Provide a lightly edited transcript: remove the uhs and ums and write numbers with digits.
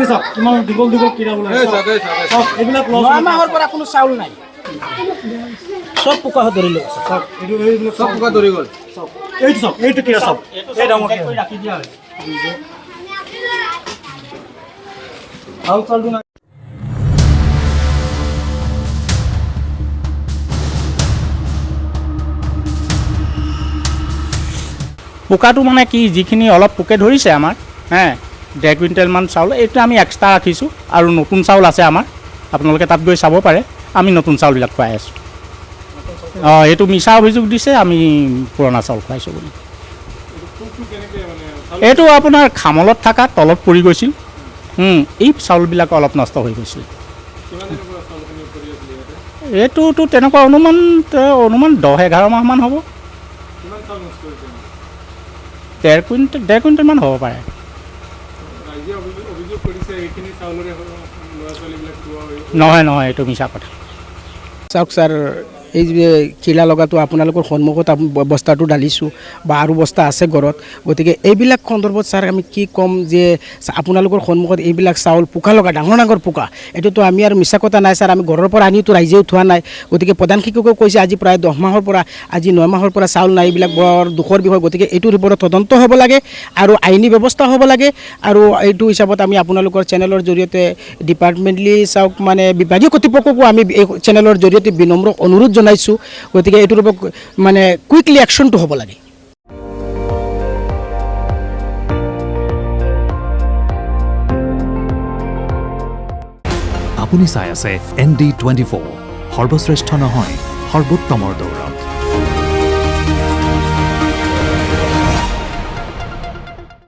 এইখিনি চাওক কিমান দীঘল দীঘল কিনা ওলাই চাওক এইবিলাক লছ 9 মাহৰ পৰা কোনো চাউল নাই সব পোকা ধৰিলে চাওক এইবিলাক সব পোকা ধৰি গ'ল চাওক এইটো কিনা চাওক এই ডাঙৰ ৰাখি দিয়া হয় চাউল চাউলটো নাই পোকাটো মানে কি যিখিনি অলপ পোকে ধৰিছে আমাৰ 1.5 কুইণ্টেলমান চাউল এইটো আমি এক্সট্ৰা ৰাখিছোঁ আৰু নতুন চাউল আছে আমাৰ আপোনালোকে তাত গৈ চাব পাৰে আমি নতুন চাউলবিলাক খুৱাই আছোঁ এইটো মিছা অভিযোগ দিছে আমি পুৰণা চাউল খুৱাইছোঁ বুলি এইটো আপোনাৰ খামলত থকা তলত পৰি গৈছিল এই চাউলবিলাক অলপ নষ্ট হৈ গৈছিল এইটোতো তেনেকুৱা অনুমান 10-11 মাহমান হ'ব 1.5 কুইণ্টেলমান হ'ব পাৰে নহয় এইটো মিছা কথা চাওক ছাৰ এই যে কিলা লগাটো আপোনালোকৰ সন্মুখত বস্তাটো ঢালিছোঁ বা আৰু বস্তা আছে ঘৰত গতিকে এইবিলাক সন্দৰ্ভত ছাৰ আমি কি ক'ম যে আপোনালোকৰ সন্মুখত এইবিলাক চাউল পোকা লগা ডাঙৰ পোকা এইটোতো আমি আৰু মিছা কথা নাই ছাৰ আমি ঘৰৰ পৰা আনিতো ৰাইজেও থোৱা নাই গতিকে প্ৰধান শিক্ষকেও কৈছে আজি প্ৰায় 10 মাহৰ পৰা আজি 9 মাহৰ পৰা চাউল নাই এইবিলাক বৰ দুখৰ বিষয় গতিকে এইটোৰ ওপৰত তদন্ত হ'ব লাগে আৰু আইনী ব্যৱস্থা হ'ব লাগে আৰু এইটো হিচাপত আমি আপোনালোকৰ চেনেলৰ জৰিয়তে ডিপাৰ্টমেণ্টলি চাওক মানে বিভাগীয় কৰ্তৃপক্ষকো আমি এই চেনেলৰ জৰিয়তে বিনম্ৰ অনুৰোধ জনাইছোঁ গতিকে এইটোৰ ওপৰত মানে কুইকলি একশ্যনটো হ'ব লাগে আপুনি চাই আছে ND24 সৰ্বশ্ৰেষ্ঠ নহয় সৰ্বোত্তমৰ দৌৰ